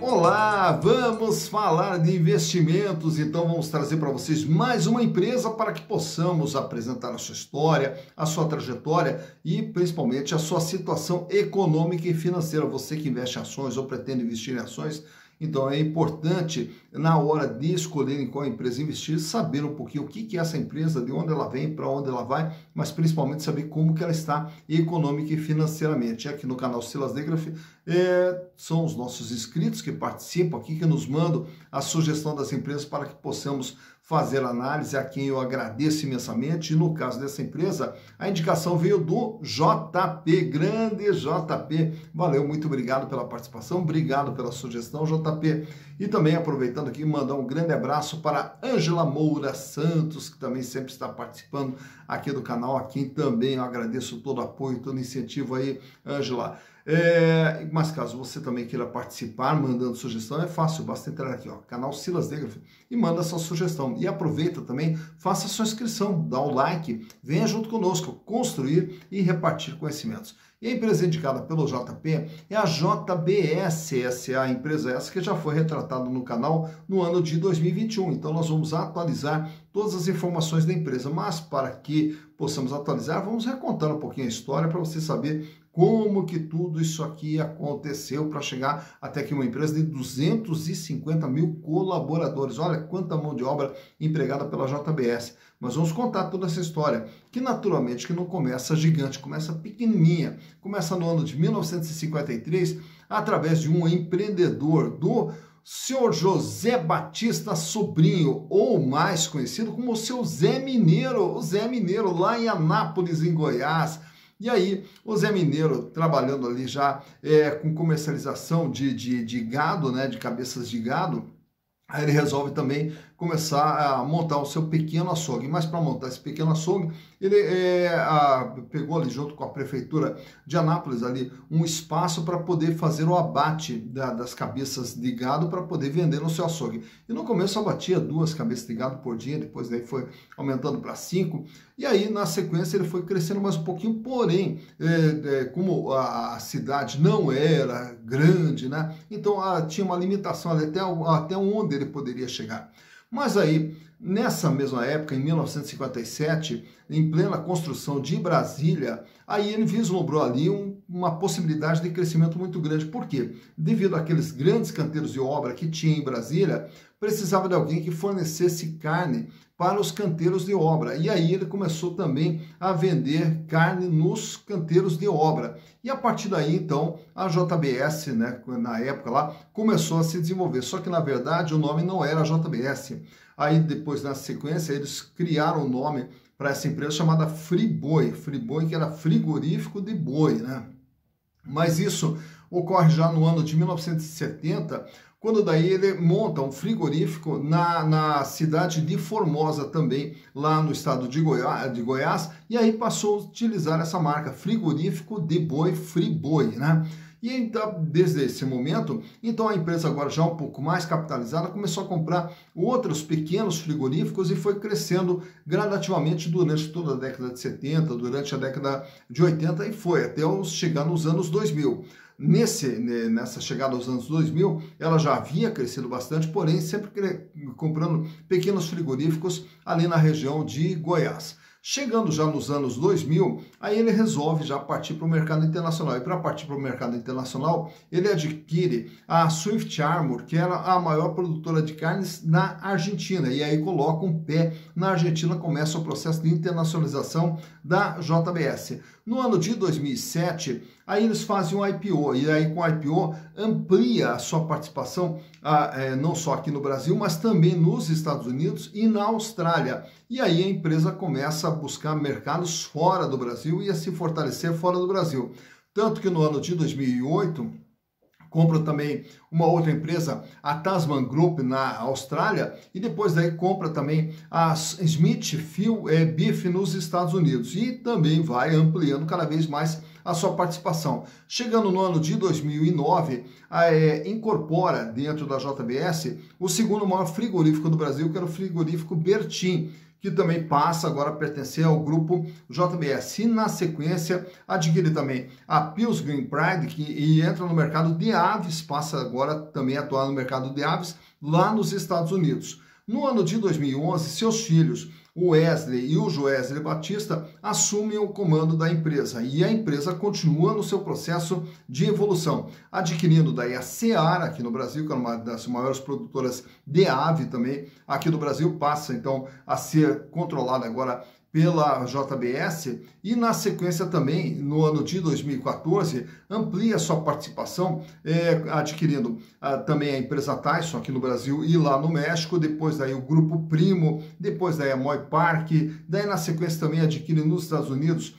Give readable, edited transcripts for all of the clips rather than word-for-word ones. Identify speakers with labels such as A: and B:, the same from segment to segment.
A: Olá, vamos falar de investimentos, então vamos trazer para vocês mais uma empresa para que possamos apresentar a sua história, a sua trajetória e principalmente a sua situação econômica e financeira. Você que investe em ações ou pretende investir em ações, então é importante na hora de escolher em qual empresa investir, saber um pouquinho o que é essa empresa, de onde ela vem, para onde ela vai, mas principalmente saber como que ela está econômica e financeiramente. Aqui no canal Silas Degraf, são os nossos inscritos que participam aqui, que nos mandam a sugestão das empresas para que possamos fazer análise, a quem eu agradeço imensamente. E no caso dessa empresa, a indicação veio do JP, grande JP. Valeu, muito obrigado pela participação, obrigado pela sugestão, JP. E também aproveitando aqui, mandar um grande abraço para Ângela Moura Santos, que também sempre está participando aqui do canal, a quem também eu agradeço todo o apoio, todo o incentivo aí, Ângela. Mas caso você também queira participar, mandando sugestão, é fácil, basta entrar aqui, ó, canal Silas Degraf, e manda sua sugestão. E aproveita também, faça sua inscrição, dá o like, venha junto conosco, construir e repartir conhecimentos. E a empresa indicada pelo JP é a JBS, essa empresa essa que já foi retratada no canal no ano de 2021. Então nós vamos atualizar todas as informações da empresa, mas para que possamos atualizar, vamos recontar um pouquinho a história para você saber como que tudo isso aqui aconteceu para chegar até aqui uma empresa de 250 mil colaboradores. Olha quanta mão de obra empregada pela JBS. Mas vamos contar toda essa história, que naturalmente que não começa gigante, começa pequenininha. Começa no ano de 1953, através de um empreendedor, do senhor José Batista Sobrinho, ou mais conhecido como o seu Zé Mineiro, o Zé Mineiro, lá em Anápolis, em Goiás. E aí, o Zé Mineiro trabalhando ali já com comercialização de gado, né, de cabeças de gado, aí ele resolve também começar a montar o seu pequeno açougue. Mas para montar esse pequeno açougue, ele pegou ali junto com a prefeitura de Anápolis ali um espaço para poder fazer o abate das cabeças de gado para poder vender no seu açougue. E no começo abatia 2 cabeças de gado por dia, depois daí foi aumentando para 5. E aí na sequência ele foi crescendo mais um pouquinho, porém, como a cidade não era grande, né? Então tinha uma limitação ali até onde ele poderia chegar. Mas aí, nessa mesma época, em 1957, em plena construção de Brasília, aí ele vislumbrou ali uma possibilidade de crescimento muito grande. Por quê? Devido àqueles grandes canteiros de obra que tinha em Brasília, precisava de alguém que fornecesse carne para os canteiros de obra. E aí ele começou também a vender carne nos canteiros de obra. E a partir daí, então, a JBS, né, na época lá, começou a se desenvolver. Só que, na verdade, o nome não era JBS. Aí, depois, na sequência, eles criaram o nome para essa empresa chamada Friboi. Friboi, que era frigorífico de boi, né? Mas isso ocorre já no ano de 1970, quando daí ele monta um frigorífico na cidade de Formosa também, lá no estado de Goiás, e aí passou a utilizar essa marca, frigorífico de boi Friboi, né? E então, desde esse momento, então a empresa agora já um pouco mais capitalizada, começou a comprar outros pequenos frigoríficos e foi crescendo gradativamente durante toda a década de 70, durante a década de 80 e foi até chegar nos anos 2000. Nessa chegada aos anos 2000, ela já havia crescido bastante, porém sempre comprando pequenos frigoríficos ali na região de Goiás. Chegando já nos anos 2000, aí ele resolve já partir para o mercado internacional. E para partir para o mercado internacional, ele adquire a Swift Armor, que era a maior produtora de carnes na Argentina. E aí coloca um pé na Argentina, começa o processo de internacionalização da JBS. No ano de 2007, aí eles fazem um IPO, e aí com o IPO amplia a sua participação não só aqui no Brasil, mas também nos Estados Unidos e na Austrália. E aí a empresa começa a buscar mercados fora do Brasil e a se fortalecer fora do Brasil. Tanto que no ano de 2008, compra também uma outra empresa, a Tasman Group, na Austrália, e depois daí compra também a Smithfield Beef nos Estados Unidos, e também vai ampliando cada vez mais a sua participação. Chegando no ano de 2009, incorpora dentro da JBS o segundo maior frigorífico do Brasil, que era o frigorífico Bertin, que também passa agora a pertencer ao grupo JBS. E na sequência adquire também a Pils Green Pride, e entra no mercado de aves, passa agora também a atuar no mercado de aves lá nos Estados Unidos. No ano de 2011, seus filhos, o Wesley e o Joesley Batista, assumem o comando da empresa, e a empresa continua no seu processo de evolução, adquirindo daí a Seara aqui no Brasil, que é uma das maiores produtoras de ave também aqui do Brasil, passa então a ser controlada agora pela JBS, e na sequência também, no ano de 2014, amplia sua participação, adquirindo também a empresa Tyson aqui no Brasil e lá no México, depois daí o Grupo Primo, depois daí a Moy Park, daí na sequência também adquire nos Estados Unidos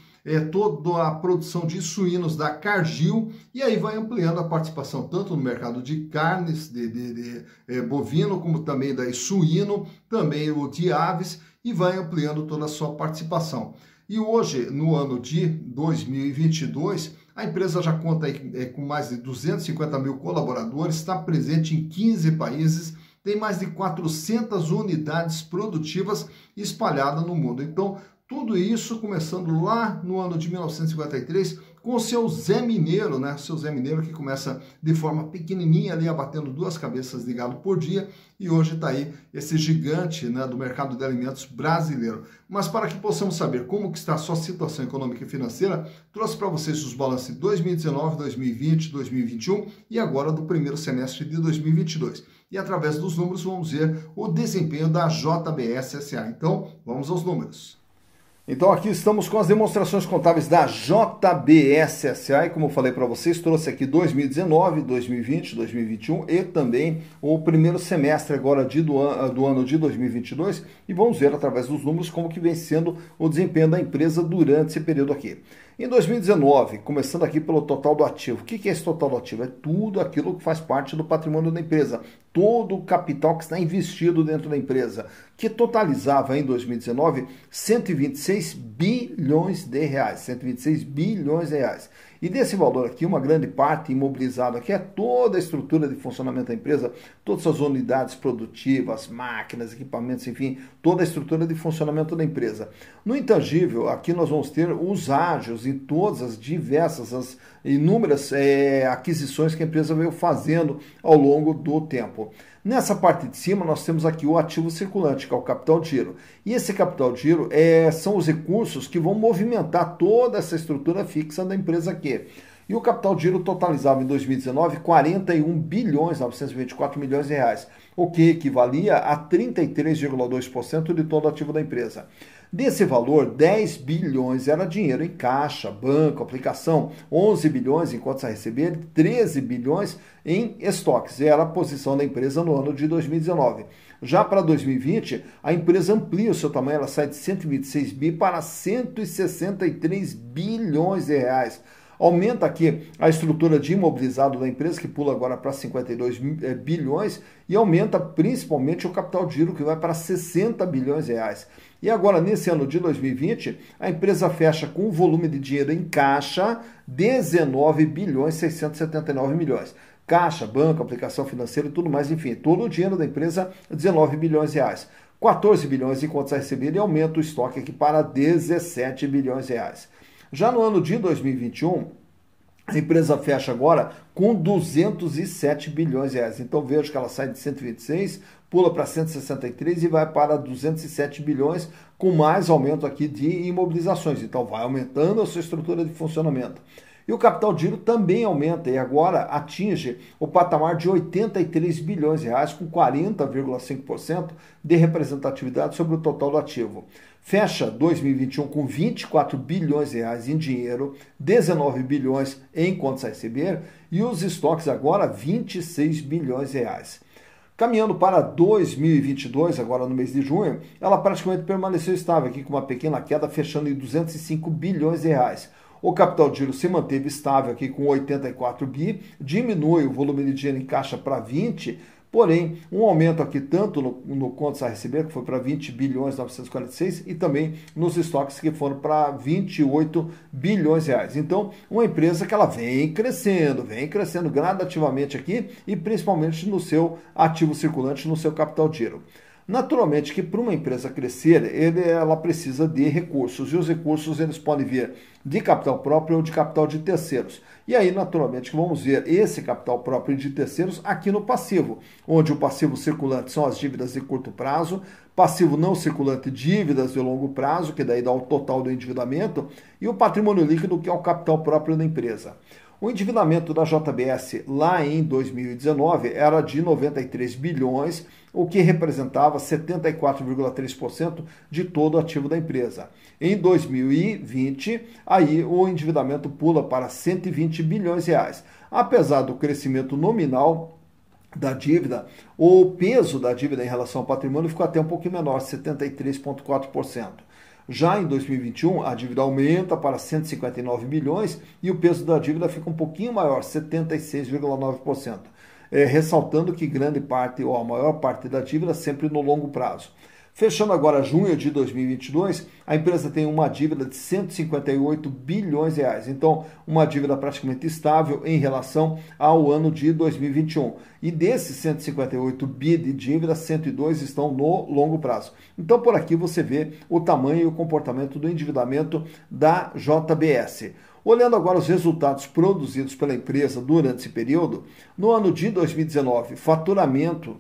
A: toda a produção de suínos da Cargill, e aí vai ampliando a participação tanto no mercado de carnes, de bovino, como também daí suíno, também o de aves, e vai ampliando toda a sua participação. E hoje, no ano de 2022, a empresa já conta com mais de 250 mil colaboradores, está presente em 15 países, tem mais de 400 unidades produtivas espalhadas no mundo. Então, tudo isso começando lá no ano de 1953 com o seu Zé Mineiro, né? O seu Zé Mineiro que começa de forma pequenininha ali, abatendo 2 cabeças de gado por dia, e hoje está aí esse gigante, né, do mercado de alimentos brasileiro. Mas para que possamos saber como que está a sua situação econômica e financeira, trouxe para vocês os balanços de 2019, 2020, 2021 e agora do primeiro semestre de 2022. E através dos números vamos ver o desempenho da JBS SA. Então, vamos aos números. Então aqui estamos com as demonstrações contábeis da JBS SA, e como eu falei para vocês, trouxe aqui 2019, 2020, 2021 e também o primeiro semestre agora do ano de 2022, e vamos ver através dos números como que vem sendo o desempenho da empresa durante esse período aqui. Em 2019, começando aqui pelo total do ativo. O que é esse total do ativo? É tudo aquilo que faz parte do patrimônio da empresa, todo o capital que está investido dentro da empresa, que totalizava em 2019 126 bilhões de reais, 126 bilhões de reais. E desse valor aqui, uma grande parte imobilizada aqui é toda a estrutura de funcionamento da empresa, todas as unidades produtivas, máquinas, equipamentos, enfim, toda a estrutura de funcionamento da empresa. No intangível, aqui nós vamos ter os ágios e todas as diversas, as inúmeras aquisições que a empresa veio fazendo ao longo do tempo. Nessa parte de cima nós temos aqui o ativo circulante, que é o capital de giro. E esse capital de giro são os recursos que vão movimentar toda essa estrutura fixa da empresa aqui. E o capital de giro totalizava em 2019 41 bilhões 924 milhões de reais, o que equivalia a 33,2% de todo o ativo da empresa. Desse valor, 10 bilhões era dinheiro em caixa, banco, aplicação, 11 bilhões em contas a receber, 13 bilhões em estoques. Era a posição da empresa no ano de 2019. Já para 2020, a empresa amplia o seu tamanho, ela sai de 126 bi para 163 bilhões de reais. Aumenta aqui a estrutura de imobilizado da empresa, que pula agora para 52 bilhões, e aumenta principalmente o capital de giro, que vai para 60 bilhões de reais. E agora, nesse ano de 2020, a empresa fecha com um volume de dinheiro em caixa 19 bilhões 679 milhões. Caixa, banco, aplicação financeira e tudo mais, enfim, todo o dinheiro da empresa, 19 bilhões de reais. 14 bilhões em contas a receber, e aumenta o estoque aqui para 17 bilhões de reais. Já no ano de 2021, a empresa fecha agora com 207 bilhões de reais. Então vejo que ela sai de 126, pula para 163 e vai para 207 bilhões, com mais aumento aqui de imobilizações. Então vai aumentando a sua estrutura de funcionamento. E o capital de giro também aumenta e agora atinge o patamar de 83 bilhões de reais, com 40,5% de representatividade sobre o total do ativo. Fecha 2021 com 24 bilhões de reais em dinheiro, 19 bilhões em contas a receber e os estoques agora 26 bilhões de reais. Caminhando para 2022, agora no mês de junho, ela praticamente permaneceu estável aqui com uma pequena queda, fechando em 205 bilhões de reais. O capital de giro se manteve estável aqui com 84 bi, diminui o volume de dinheiro em caixa para 20, porém, um aumento aqui tanto no contas a receber, que foi para 20 bilhões 946, e também nos estoques que foram para 28 bilhões de reais. Então, uma empresa que ela vem crescendo gradativamente aqui, e principalmente no seu ativo circulante, no seu capital de giro. Naturalmente que para uma empresa crescer, ela precisa de recursos, e os recursos eles podem vir de capital próprio ou de capital de terceiros. E aí, naturalmente, que vamos ver esse capital próprio de terceiros aqui no passivo, onde o passivo circulante são as dívidas de curto prazo, passivo não circulante, dívidas de longo prazo, que daí dá o total do endividamento, e o patrimônio líquido, que é o capital próprio da empresa. O endividamento da JBS lá em 2019 era de 93 bilhões, o que representava 74,3% de todo o ativo da empresa. Em 2020, aí o endividamento pula para 120 bilhões de reais. Apesar do crescimento nominal da dívida, o peso da dívida em relação ao patrimônio ficou até um pouquinho menor, 73,4%. Já em 2021, a dívida aumenta para 159 bilhões e o peso da dívida fica um pouquinho maior, 76,9%. Ressaltando que grande parte, ou a maior parte da dívida, sempre no longo prazo. Fechando agora junho de 2022, a empresa tem uma dívida de 158 bilhões de reais. Então, uma dívida praticamente estável em relação ao ano de 2021. E desses 158 bi de dívida, 102 estão no longo prazo. Então, por aqui você vê o tamanho e o comportamento do endividamento da JBS. Olhando agora os resultados produzidos pela empresa durante esse período, no ano de 2019, faturamento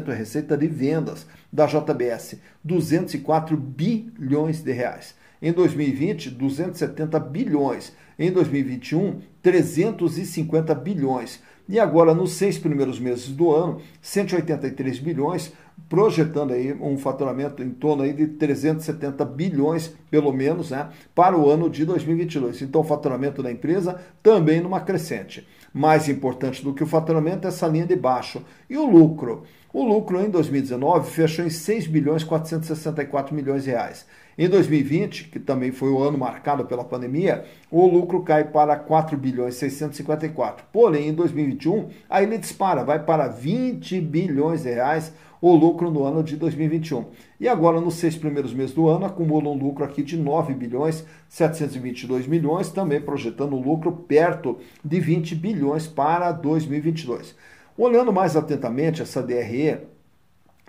A: é receita de vendas da JBS, 204 bilhões de reais. Em 2020, 270 bilhões. Em 2021, 350 bilhões. E agora, nos 6 primeiros meses do ano, 183 bilhões, projetando aí um faturamento em torno aí de 370 bilhões, pelo menos, né, para o ano de 2022. Então, o faturamento da empresa também numa crescente. Mais importante do que o faturamento é essa linha de baixo. E o lucro? O lucro em 2019 fechou em 6 bilhões 464 milhões de reais. Em 2020, que também foi o ano marcado pela pandemia, o lucro cai para 4 bilhões 654. Porém, em 2021, aí ele dispara, vai para 20 bilhões de reais o lucro no ano de 2021. E agora, nos 6 primeiros meses do ano, acumula um lucro aqui de 9 bilhões 722 milhões, também projetando um lucro perto de 20 bilhões para 2022. Olhando mais atentamente essa DRE,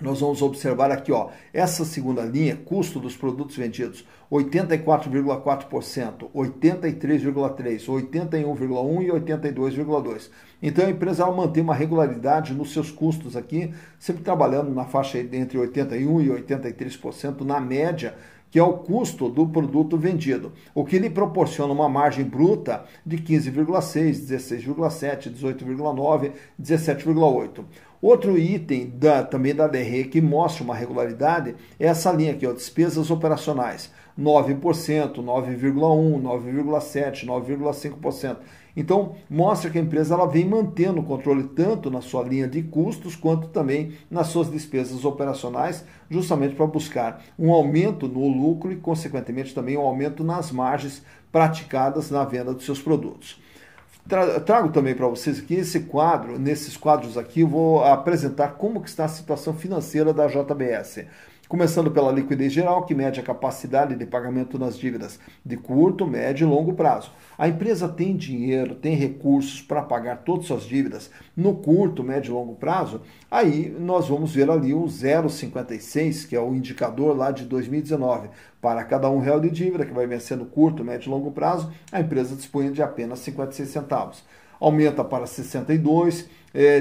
A: nós vamos observar aqui, ó, essa segunda linha, custo dos produtos vendidos, 84,4%, 83,3%, 81,1% e 82,2%. Então a empresa ela mantém uma regularidade nos seus custos aqui, sempre trabalhando na faixa entre 81% e 83% na média, que é o custo do produto vendido, o que lhe proporciona uma margem bruta de 15,6%, 16,7%, 18,9%, 17,8%. Outro item também da DRE que mostra uma regularidade é essa linha aqui, ó, despesas operacionais, 9%, 9,1%, 9,7%, 9,5%. Então, mostra que a empresa ela vem mantendo o controle tanto na sua linha de custos, quanto também nas suas despesas operacionais, justamente para buscar um aumento no lucro e, consequentemente, também um aumento nas margens praticadas na venda dos seus produtos. Trago também para vocês aqui esse quadro, nesses quadros aqui eu vou apresentar como que está a situação financeira da JBS. Começando pela liquidez geral, que mede a capacidade de pagamento nas dívidas de curto, médio e longo prazo. A empresa tem dinheiro, tem recursos para pagar todas as suas dívidas no curto, médio e longo prazo. Aí nós vamos ver ali o 0,56, que é o indicador lá de 2019. Para cada R$1 de dívida, que vai vencer no curto, médio e longo prazo, a empresa dispõe de apenas 56 centavos. Aumenta para 62,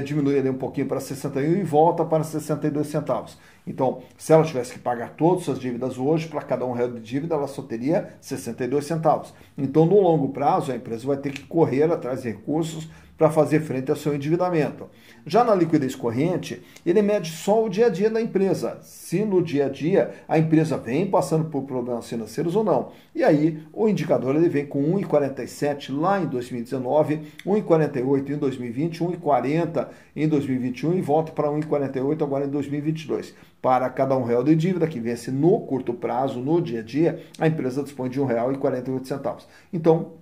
A: diminui ali um pouquinho para 61 e volta para 62 centavos. Então, se ela tivesse que pagar todas as suas dívidas hoje, para cada R$1 de dívida, ela só teria 62 centavos. Então, no longo prazo, a empresa vai ter que correr atrás de recursos para fazer frente ao seu endividamento. Já na liquidez corrente, ele mede só o dia a dia da empresa, se no dia a dia a empresa vem passando por problemas financeiros ou não. E aí o indicador ele vem com 1,47 lá em 2019, 1,48 em 2020, 1,40 em 2021 e volta para 1,48 agora em 2022. Para cada R$1 de dívida que vence no curto prazo, no dia a dia, a empresa dispõe de R$1,48. Então,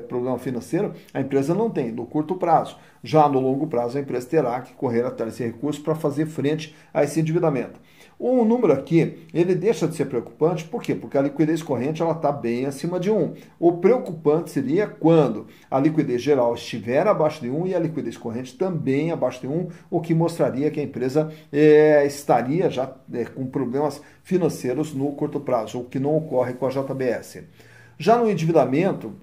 A: problema financeiro, a empresa não tem no curto prazo. Já no longo prazo, a empresa terá que correr atrás de recursos para fazer frente a esse endividamento. O número aqui, ele deixa de ser preocupante, por quê? Porque a liquidez corrente ela está bem acima de 1. O preocupante seria quando a liquidez geral estiver abaixo de 1 e a liquidez corrente também abaixo de 1, o que mostraria que a empresa estaria já com problemas financeiros no curto prazo, o que não ocorre com a JBS. Já no endividamento,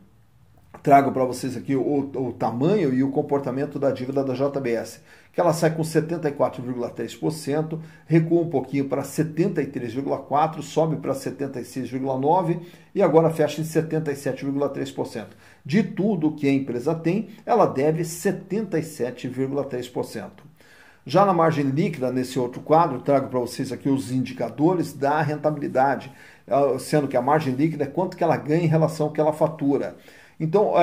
A: trago para vocês aqui o tamanho e o comportamento da dívida da JBS, que ela sai com 74,3%, recua um pouquinho para 73,4%, sobe para 76,9% e agora fecha em 77,3%. De tudo que a empresa tem, ela deve 77,3%. Já na margem líquida, nesse outro quadro, trago para vocês aqui os indicadores da rentabilidade, sendo que a margem líquida é quanto que ela ganha em relação ao que ela fatura. Então,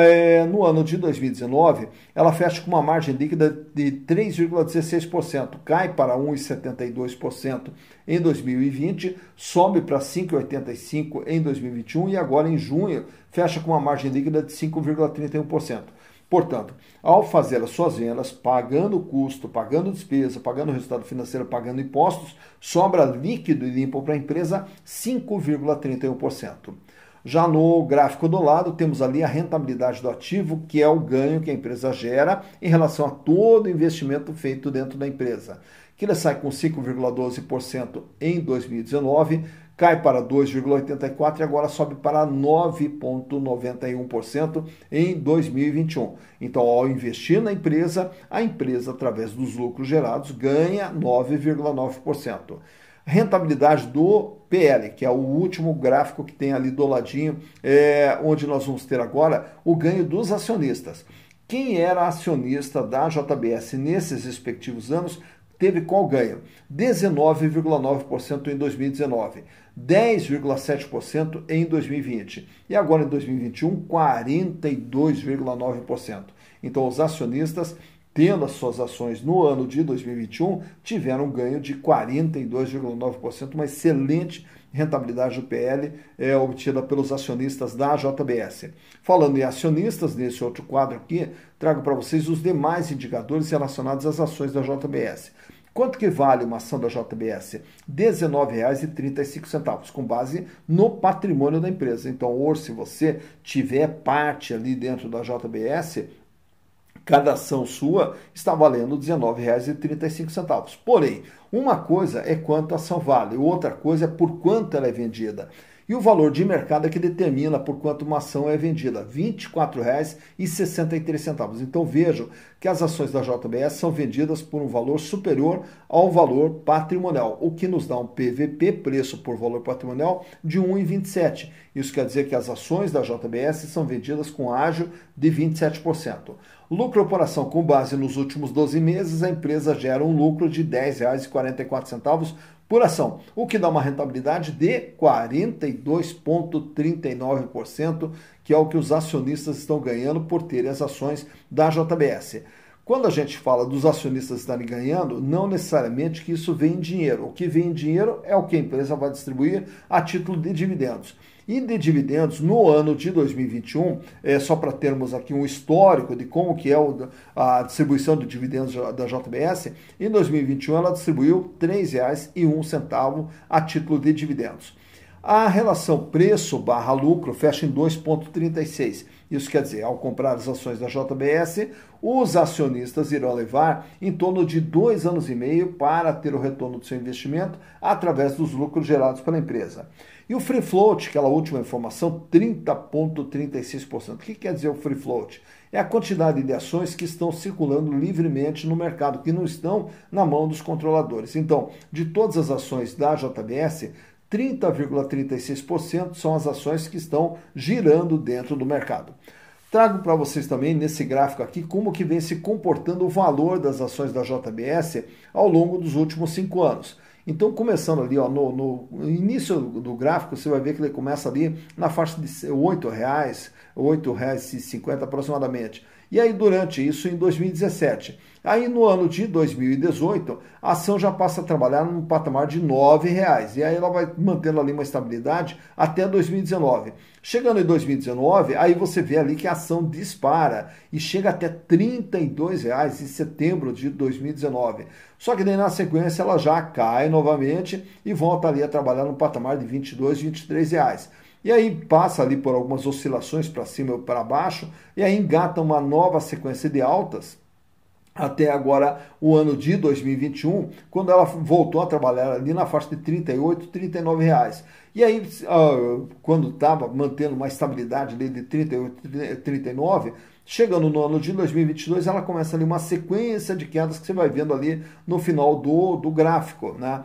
A: no ano de 2019, ela fecha com uma margem líquida de 3,16%, cai para 1,72% em 2020, sobe para 5,85% em 2021 e agora em junho fecha com uma margem líquida de 5,31%. Portanto, ao fazer as suas vendas, pagando custo, pagando despesa, pagando resultado financeiro, pagando impostos, sobra líquido e limpo para a empresa 5,31%. Já no gráfico do lado, temos ali a rentabilidade do ativo, que é o ganho que a empresa gera em relação a todo o investimento feito dentro da empresa. Que ele sai com 5,12% em 2019, cai para 2,84% e agora sobe para 9,91% em 2021. Então, ao investir na empresa, a empresa, através dos lucros gerados, ganha 9,9%. Rentabilidade do PL, que é o último gráfico que tem ali do ladinho, onde nós vamos ter agora o ganho dos acionistas. Quem era acionista da JBS nesses respectivos anos teve qual ganho? 19,9% em 2019, 10,7% em 2020 e agora em 2021, 42,9%. Então, os acionistas, tendo as suas ações no ano de 2021, tiveram um ganho de 42,9%, uma excelente rentabilidade do PL obtida pelos acionistas da JBS. Falando em acionistas, nesse outro quadro aqui, trago para vocês os demais indicadores relacionados às ações da JBS. Quanto que vale uma ação da JBS? R$ 19,35, com base no patrimônio da empresa. Então, hoje, se você tiver parte ali dentro da JBS, cada ação sua está valendo R$ 19,35. Porém, uma coisa é quanto a ação vale, outra coisa é por quanto ela é vendida. E o valor de mercado é que determina por quanto uma ação é vendida, R$ 24,63. Então vejam que as ações da JBS são vendidas por um valor superior ao valor patrimonial, o que nos dá um PVP, preço por valor patrimonial, de 1,27. Isso quer dizer que as ações da JBS são vendidas com ágio de 27%. Lucro por ação, com base nos últimos 12 meses, a empresa gera um lucro de R$ 10,44 por ação, o que dá uma rentabilidade de 42,39%, que é o que os acionistas estão ganhando por terem as ações da JBS. Quando a gente fala dos acionistas estarem ganhando, não necessariamente que isso vem em dinheiro. O que vem em dinheiro é o que a empresa vai distribuir a título de dividendos. E de dividendos, no ano de 2021, só para termos aqui um histórico de como que é a distribuição de dividendos da JBS, em 2021 ela distribuiu R$ 3,01 a título de dividendos. A relação preço/lucro fecha em 2,36. Isso quer dizer, ao comprar as ações da JBS, os acionistas irão levar em torno de 2 anos e meio para ter o retorno do seu investimento através dos lucros gerados pela empresa. E o free float, aquela última informação, 30,36%. O que quer dizer o free float? É a quantidade de ações que estão circulando livremente no mercado, que não estão na mão dos controladores. Então, de todas as ações da JBS, 30,36% são as ações que estão girando dentro do mercado. Trago para vocês também, nesse gráfico aqui, como que vem se comportando o valor das ações da JBS ao longo dos últimos 5 anos. Então, começando ali ó, no início do gráfico, você vai ver que ele começa ali na faixa de R$ 8,00, R$ 8,50 aproximadamente. E aí, durante isso, em 2017. Aí, no ano de 2018, a ação já passa a trabalhar num patamar de R$ 9,00. E aí ela vai mantendo ali uma estabilidade até 2019.
B: Chegando em 2019, aí você vê ali que a ação dispara e chega até R$ 32 em setembro de 2019. Só que daí na sequência ela já cai novamente e volta ali a trabalhar no patamar de R$ 22, R$ 23. E aí passa ali por algumas oscilações para cima e para baixo e aí engata uma nova sequência de altas até agora o ano de 2021, quando ela voltou a trabalhar ali na faixa de R$ 38, R$ 39. E aí, quando estava mantendo uma estabilidade ali de 38, 39, chegando no ano de 2022, ela começa ali uma sequência de quedas que você vai vendo ali no final do gráfico, né?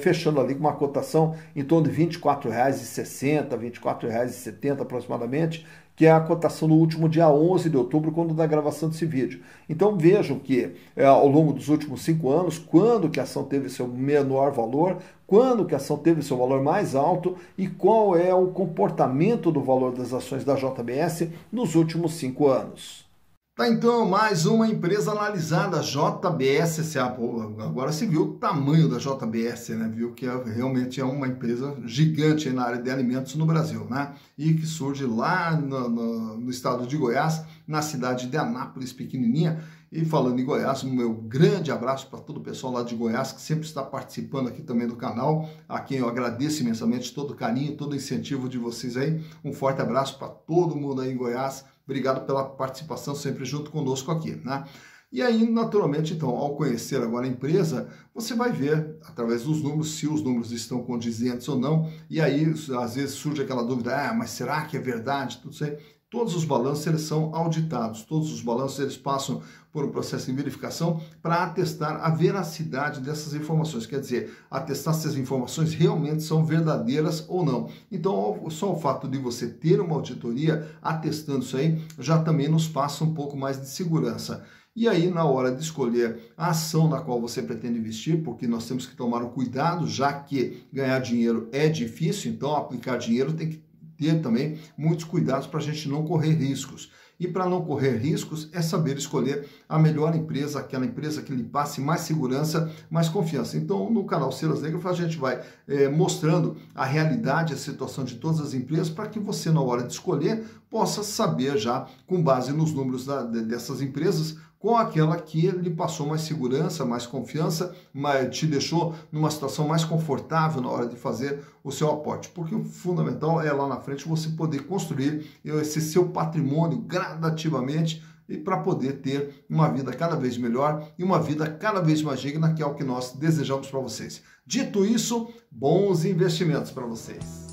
B: Fechando ali com uma cotação em torno de R$ 24,60, R$ 24,70 aproximadamente, que é a cotação no último dia 11 de outubro, quando da gravação desse vídeo. Então vejam que ao longo dos últimos 5 anos, quando que a ação teve seu menor valor, quando que a ação teve seu valor mais alto e qual é o comportamento do valor das ações da JBS nos últimos 5 anos.
A: Tá, então, mais uma empresa analisada, JBS S.A. Agora se viu o tamanho da JBS, né? Viu que realmente é uma empresa gigante na área de alimentos no Brasil, né? E que surge lá no estado de Goiás, na cidade de Anápolis, pequenininha. E falando em Goiás, um meu grande abraço para todo o pessoal lá de Goiás, que sempre está participando aqui também do canal, a quem eu agradeço imensamente todo o carinho, todo o incentivo de vocês aí. Um forte abraço para todo mundo aí em Goiás. Obrigado pela participação sempre junto conosco aqui, né? E aí, naturalmente, então, ao conhecer agora a empresa, você vai ver, através dos números, se os números estão condizentes ou não. E aí, às vezes, surge aquela dúvida, mas será que é verdade? Tudo isso aí. Todos os balanços, eles são auditados. Todos os balanços, eles passam por um processo de verificação para atestar a veracidade dessas informações. Quer dizer, atestar se as informações realmente são verdadeiras ou não. Então, só o fato de você ter uma auditoria atestando isso aí, já também nos passa um pouco mais de segurança. E aí, na hora de escolher a ação na qual você pretende investir, porque nós temos que tomar o cuidado, já que ganhar dinheiro é difícil, então aplicar dinheiro tem que ter também muitos cuidados para a gente não correr riscos. E para não correr riscos é saber escolher a melhor empresa, aquela empresa que lhe passe mais segurança, mais confiança. Então, no canal Silas Negro, a gente vai mostrando a realidade, a situação de todas as empresas, para que você, na hora de escolher, possa saber já, com base nos números dessas empresas, com aquela que lhe passou mais segurança, mais confiança, te deixou numa situação mais confortável na hora de fazer o seu aporte. Porque o fundamental é lá na frente você poder construir esse seu patrimônio gradativamente e para poder ter uma vida cada vez melhor e uma vida cada vez mais digna, que é o que nós desejamos para vocês. Dito isso, bons investimentos para vocês.